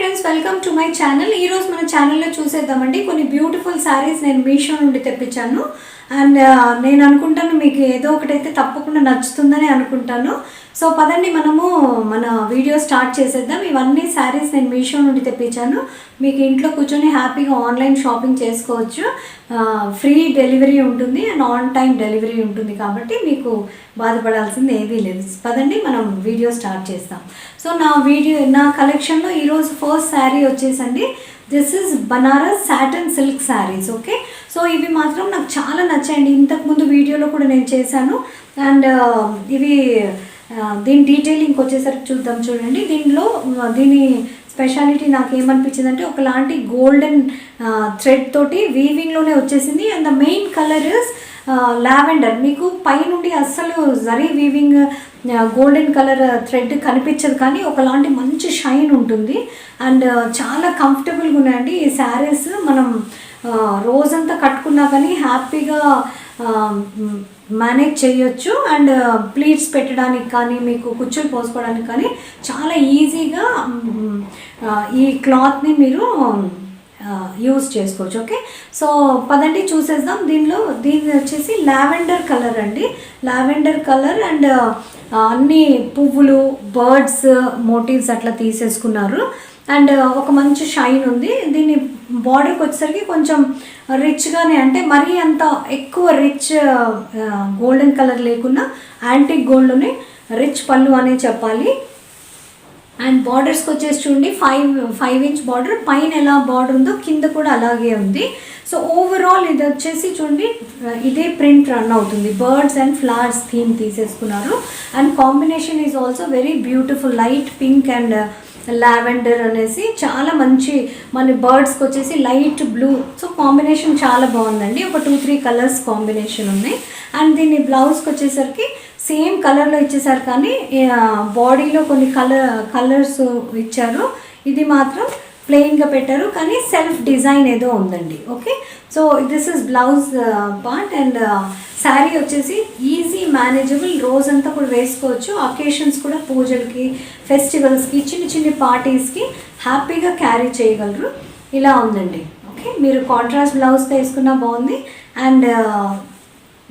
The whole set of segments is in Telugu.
Friends, welcome to my channel. ఈరోజు మన ఛానల్లో చూసేద్దామండి కొన్ని బ్యూటిఫుల్ శారీస్ నేను మీషో నుండి తెప్పించాను. అండ్ నేను అనుకుంటాను మీకు ఏదో ఒకటైతే తప్పకుండా నచ్చుతుందని అనుకుంటాను. సో పదండి మనము మన వీడియో స్టార్ట్ చేసేద్దాం. ఇవన్నీ శారీస్ నేను మీషో నుండి తెప్పించాను. మీకు ఇంట్లో కూర్చొని హ్యాపీగా ఆన్లైన్ షాపింగ్ చేసుకోవచ్చు. ఫ్రీ డెలివరీ ఉంటుంది అండ్ ఆన్ టైం డెలివరీ ఉంటుంది కాబట్టి మీకు బాధపడాల్సింది ఏదీ లేదు. పదండి మనం వీడియో స్టార్ట్ చేస్తాం. సో నా కలెక్షన్లో ఈరోజు ఫస్ట్ శారీ వచ్చేసండి, this is Banaras satin silk saris. Okay, so ఇవి మాత్రం నాకు చాలా నచ్చాయండి. ఇంతకుముందు వీడియోలో కూడా నేను చేశాను. అండ్ ఇవి దీని డీటెయిలింగ్ వచ్చేసరికి చూద్దాం. చూడండి, దీని స్పెషాలిటీ నాకు ఏమనిపించింది అంటే ఒకలాంటి గోల్డెన్ థ్రెడ్ తోటి వీవింగ్లోనే వచ్చేసింది. And the main colour is lavender. మీకు పైనుండి అస్సలు zari weaving golden colour thread కనిపించదు, కానీ ఒకలాంటి మంచి షైన్ ఉంటుంది. అండ్ చాలా కంఫర్టబుల్గా ఉన్నాయండి ఈ శారీస్. మనం రోజంతా కట్టుకున్నా కానీ హ్యాపీగా మేనేజ్ చేయొచ్చు. అండ్ ప్లీట్స్ పెట్టడానికి కానీ మీకు కుచ్చులు పోసుకోవడానికి కానీ చాలా ఈజీగా ఈ క్లాత్ని మీరు యూజ్ చేసుకోవచ్చు. ఓకే, సో పదండి చూసేద్దాం. దీని వచ్చేసి లావెండర్ కలర్ అండి. లావెండర్ కలర్ అండ్ అన్ని పువ్వులు, బర్డ్స్ మోటివ్స్ అట్లా తీసేసుకున్నారు. అండ్ ఒక మంచి షైన్ ఉంది. దీని బార్డర్కి వచ్చేసరికి కొంచెం రిచ్గానే, అంటే మరీ అంత ఎక్కువ రిచ్ గోల్డెన్ కలర్ లేకుండా యాంటిక్ గోల్డ్లోనే రిచ్ పళ్ళు అనే చెప్పాలి. అండ్ బార్డర్స్కి వచ్చేసి చూడండి, 5 ఇంచ్ బార్డర్. పైన ఎలా బార్డర్ ఉందో కింద కూడా అలాగే ఉంది. సో ఓవరాల్ ఇది వచ్చేసి చూడండి, ఇదే ప్రింట్ రన్ అవుతుంది. బర్డ్స్ అండ్ ఫ్లవర్స్ థీమ్ తీసేసుకున్నారు. And combination is also very beautiful. Light pink and lavender అనేసి చాలా మంచి. మన బర్డ్స్కి వచ్చేసి లైట్ బ్లూ. సో కాంబినేషన్ చాలా బాగుందండి. ఒక 2-3 కలర్స్ కాంబినేషన్ ఉన్నాయి. అండ్ దీన్ని బ్లౌజ్కి వచ్చేసరికి సేమ్ కలర్లో ఇచ్చేసారు, కానీ బాడీలో కొన్ని కలర్స్ ఇచ్చారు. ఇది మాత్రం ప్లెయిన్గా పెట్టారు, కానీ సెల్ఫ్ డిజైన్ ఏదో ఉందండి. Okay, so this is blouse part. And sari వచ్చేసి ఈజీ మేనేజబుల్, రోజంతా కూడా వేసుకోవచ్చు. అకేషన్స్ కూడా, పూజలకి, ఫెస్టివల్స్కి, చిన్న పార్టీస్కి హ్యాపీగా క్యారీ చేయగలరు. ఇలా ఉందండి. ఓకే, మీరు కాంట్రాస్ట్ బ్లౌజ్ వేసుకున్నా బాగుంది, అండ్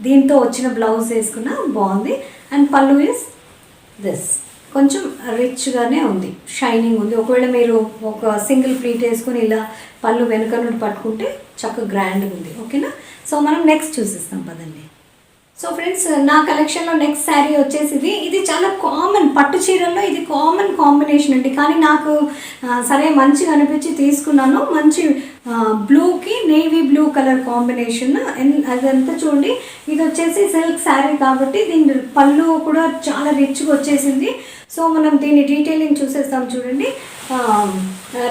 దీంతో వచ్చిన బ్లౌజ్ వేసుకున్నా బాగుంది. అండ్ పళ్ళు ఇస్ దిస్, కొంచెం రిచ్గానే ఉంది, షైనింగ్ ఉంది. ఒకవేళ మీరు ఒక సింగిల్ ప్లీట్ వేసుకొని ఇలా పళ్ళు వెనుక నుండి పట్టుకుంటే చక్కగా గ్రాండ్గా ఉంది. ఓకేనా, సో మనం నెక్స్ట్ చూసిస్తాం పదండి. సో ఫ్రెండ్స్, నా కలెక్షన్లో నెక్స్ట్ శారీ వచ్చేసి ఇది చాలా కామన్, పట్టు చీరల్లో ఇది కామన్ కాంబినేషన్ అండి. కానీ నాకు సరే మంచిగా అనిపించి తీసుకున్నాను. మంచి బ్లూకి నేవీ బ్లూ కలర్ కాంబినేషన్. అదంతా చూడండి, ఇది వచ్చేసి సిల్క్ శారీ కాబట్టి దీని పళ్ళు కూడా చాలా రిచ్గా వచ్చేసింది. సో మనం దీని డీటెయిలింగ్ చూసేస్తాం. చూడండి,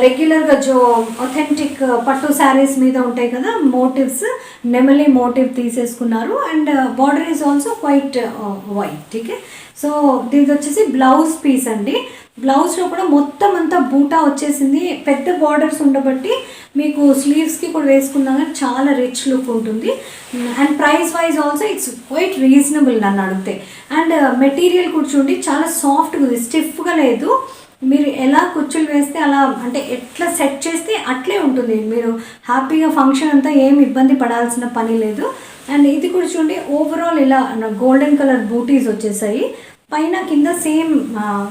రెగ్యులర్గా అథెంటిక్ పట్టు శారీస్ మీద ఉంటాయి కదా మోటివ్స్, నెమలి మోటివ్ తీసేసుకున్నారు. And border is also quite white. Okay, so దీని వచ్చేసి బ్లౌజ్ పీస్ అండి. బ్లౌజ్లో కూడా మొత్తం అంతా బూటా వచ్చేసింది. పెద్ద బార్డర్స్ ఉండబట్టి మీకు స్లీవ్స్కి కూడా వేసుకున్నా కానీ చాలా రిచ్ లుక్ ఉంటుంది. And price wise also it's quite reasonable నన్ను అడిగితే. అండ్ మెటీరియల్ కూడా చూడండి, చాలా సాఫ్ట్గా ఉంది, స్టిఫ్గా లేదు. మీరు ఎలా కుచ్చులు వేస్తే అలా, అంటే ఎట్లా సెట్ చేస్తే అట్లే ఉంటుంది. మీరు హ్యాపీగా ఫంక్షన్ అంతా ఏం ఇబ్బంది పడాల్సిన పని లేదు. అండ్ ఇది కూడా చూడండి, ఓవరాల్ ఇలా గోల్డెన్ కలర్ బూటీస్ వచ్చేసాయి. పైన కింద సేమ్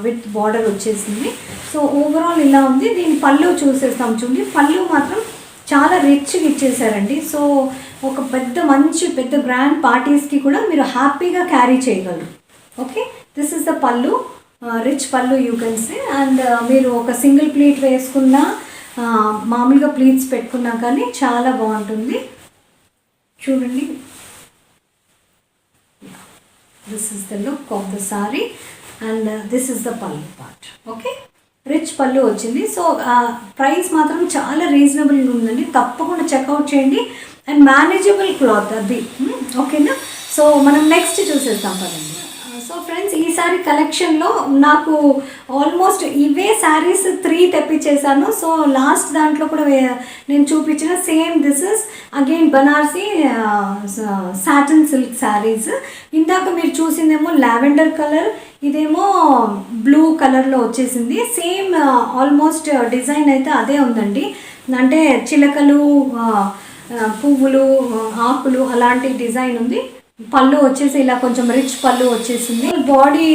విత్ బార్డర్ వచ్చేసింది. సో ఓవరాల్ ఇలా ఉంది. దీని పళ్ళు చూసేస్తాం. చూడండి, పళ్ళు మాత్రం చాలా రిచ్గా ఇచ్చేసారండి. సో ఒక మంచి పెద్ద గ్రాండ్ పార్టీస్కి కూడా మీరు హ్యాపీగా క్యారీ చేయగలరు. ఓకే, దిస్ ఇస్ ద పళ్ళు, రిచ్ పళ్ళు యూ కెన్ సే. అండ్ మీరు ఒక సింగిల్ ప్లీట్ వేసుకున్నా, మామూలుగా ప్లీట్స్ పెట్టుకున్నా కానీ చాలా బాగుంటుంది. చూడండి, this is the look of the saree and this is the pallu part. Okay, rich పళ్ళు వచ్చింది. సో ప్రైస్ మాత్రం చాలా రీజనబుల్గా ఉందండి. తప్పకుండా చెక్అవుట్ చేయండి. అండ్ మేనేజబుల్ క్లాత్ అది. ఓకేనా, సో మనం నెక్స్ట్ చూసేస్తాం పదండి. సో సో ఫ్రెండ్స్, ఈసారి కలెక్షన్లో నాకు ఆల్మోస్ట్ ఇవే శారీస్ 3 తెప్పించేసాను. సో లాస్ట్ దాంట్లో కూడా నేను చూపించిన same this is again Banarasi satin silk saris. ఇందాక మీరు చూసిందేమో లావెండర్ కలర్, ఇదేమో బ్లూ కలర్లో వచ్చేసింది. సేమ్ ఆల్మోస్ట్ డిజైన్ అయితే అదే ఉందండి. అంటే చిలకలు, పువ్వులు, ఆకులు అలాంటి డిజైన్ ఉంది. పళ్ళు వచ్చేసి ఇలా కొంచెం రిచ్ పళ్ళు వచ్చేసింది. బాడీ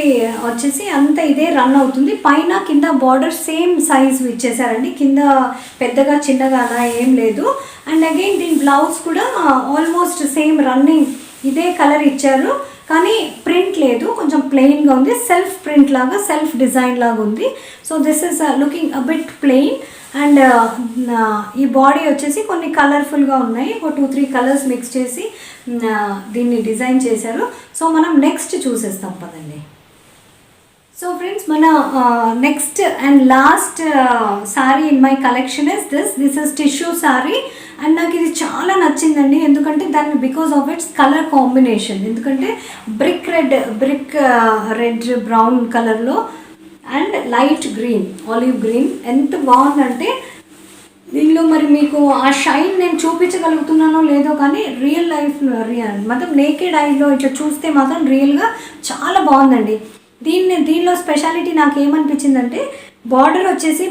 వచ్చేసి అంతా ఇదే రన్ అవుతుంది. పైన కింద బార్డర్ సేమ్ సైజ్ ఇచ్చేసారండి. కింద పెద్దగా చిన్నగా అలా ఏం లేదు. అండ్ అగైన్ దీని బ్లౌజ్ కూడా ఆల్మోస్ట్ సేమ్ రన్నింగ్ ఇదే కలర్ ఇచ్చారు, కానీ ప్రింట్ లేదు, కొంచెం ప్లెయిన్గా ఉంది. సెల్ఫ్ ప్రింట్ లాగా, సెల్ఫ్ డిజైన్ లాగా ఉంది. So this is looking a bit plain. And ఈ బాడీ వచ్చేసి కొన్ని కలర్ఫుల్గా ఉన్నాయి. ఒక 2-3 కలర్స్ మిక్స్ చేసి దీన్ని డిజైన్ చేశారు. సో మనం నెక్స్ట్ చూసేస్తాం పదండి. సో ఫ్రెండ్స్, మన next and last sari in my collection is this is tissue sari. And నాకు ఇది చాలా నచ్చిందండి, ఎందుకంటే దాన్ని because of it's colour combination. ఎందుకంటే బ్రిక్ రెడ్ బ్రౌన్ కలర్లో and light green, olive green ఎంత బాగుందంటే దీనిలో మరి మీకు ఆ షైన్ నేను చూపించగలుగుతున్నానో లేదో, కానీ రియల్ లైఫ్లో మొత్తం నేకెడ్ ఐలో ఇట్లా చూస్తే మాత్రం రియల్గా చాలా బాగుందండి. దీనిలో స్పెషాలిటీ నాకు ఏమనిపించిందంటే బార్డర్ వచ్చేసి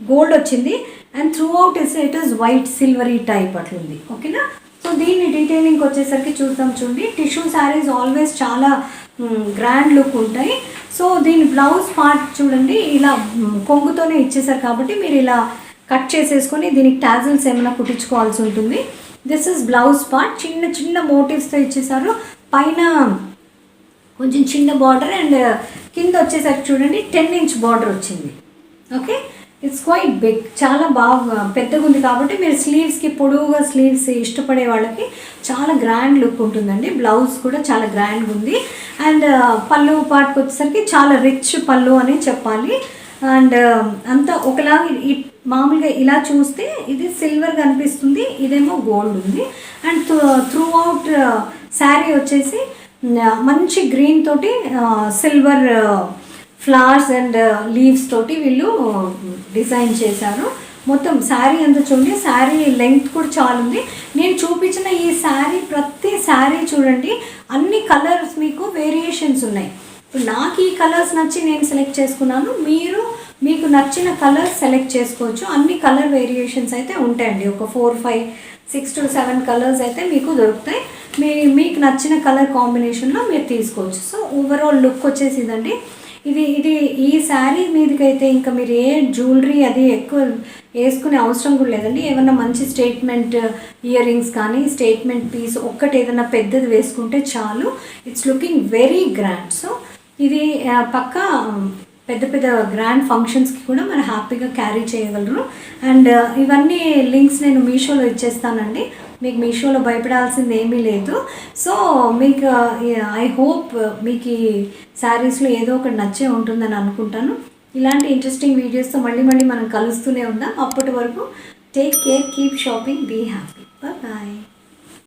గోల్డ్ వచ్చింది and through out it is white silvery type అట్లుంది. ఓకేనా? సో దీన్ని డీటెయిలింగ్ వచ్చేసరికి చూద్దాం. చూడండి, టిష్యూ శారీస్ ఆల్వేస్ చాలా గ్రాండ్ లుక్ ఉంటాయి. సో దీని బ్లౌజ్ పార్ట్ చూడండి, ఇలా కొంగుతోనే ఇచ్చేసారు కాబట్టి మీరు ఇలా కట్ చేసేసుకొని దీనికి టాజిల్స్ ఏమైనా కుట్టించుకోవాల్సి ఉంటుంది. This is blouse part. చిన్న చిన్న మోటివ్స్తో ఇచ్చేసారు. పైన కొంచెం చిన్న బార్డర్ అండ్ కింద వచ్చేసరికి చూడండి 10 ఇంచ్ బార్డర్ వచ్చింది. ఓకే, ఇట్స్ క్వైట్ బిగ్, చాలా బాగా పెద్దగా ఉంది కాబట్టి మీరు స్లీవ్స్కి పొడవుగా స్లీవ్స్ ఇష్టపడే వాళ్ళకి చాలా గ్రాండ్ లుక్ ఉంటుందండి. బ్లౌజ్ కూడా చాలా గ్రాండ్గా ఉంది. అండ్ పళ్ళు పార్ట్కి వచ్చేసరికి చాలా రిచ్ పళ్ళు అని చెప్పాలి. అండ్ అంతా ఒకలాగా మామూలుగా ఇలా చూస్తే ఇది సిల్వర్ కనిపిస్తుంది, ఇదేమో గోల్డ్ ఉంది. అండ్ త్రూ అవుట్ శారీ వచ్చేసి మంచి గ్రీన్ తోటి సిల్వర్ ఫ్లవర్స్ అండ్ లీవ్స్ తోటి వీళ్ళు డిజైన్ చేశారు. మొత్తం శారీ అంతా చూడండి. శారీ లెంగ్త్ కూడా చాలా ఉంది. నేను చూపించిన ఈ శారీ ప్రతి శారీ చూడండి అన్ని కలర్స్ మీకు వేరియేషన్స్ ఉన్నాయి. నాకు ఈ కలర్స్ నచ్చి నేను సెలెక్ట్ చేసుకున్నాను. మీకు నచ్చిన కలర్స్ సెలెక్ట్ చేసుకోవచ్చు. అన్ని కలర్ వేరియేషన్స్ అయితే ఉంటాయండి. ఒక 4, 5, 6 to 7 కలర్స్ అయితే మీకు దొరుకుతాయి. మీకు నచ్చిన కలర్ కాంబినేషన్లో మీరు తీసుకోవచ్చు. సో ఓవరాల్ లుక్ వచ్చేసి ఇదండి. ఇది ఈ శారీ మీదకైతే ఇంకా మీరు ఏ జ్యువెలరీ అది ఎక్కువ వేసుకునే అవసరం కూడా లేదండి. ఏమన్నా మంచి స్టేట్మెంట్ ఇయర్ రింగ్స్ కానీ స్టేట్మెంట్ పీస్ ఒక్కటి ఏదైనా పెద్దది వేసుకుంటే చాలు. It's looking very grand. So ఇది పక్కా పెద్ద పెద్ద గ్రాండ్ ఫంక్షన్స్కి కూడా మనం హ్యాపీగా క్యారీ చేయగలరు. అండ్ ఇవన్నీ లింక్స్ నేను మీషోలో ఇచ్చేస్తానండి. మీకు మీషోలో భయపడాల్సింది ఏమీ లేదు. సో మీకు ఐ హోప్ మీకు ఈ శారీస్లో ఏదో ఒకటి నచ్చే ఉంటుందని అనుకుంటాను. ఇలాంటి ఇంట్రెస్టింగ్ వీడియోస్తో మళ్ళీ మనం కలుస్తూనే ఉందాం. అప్పటి వరకు take care, keep shopping, be happy, bye.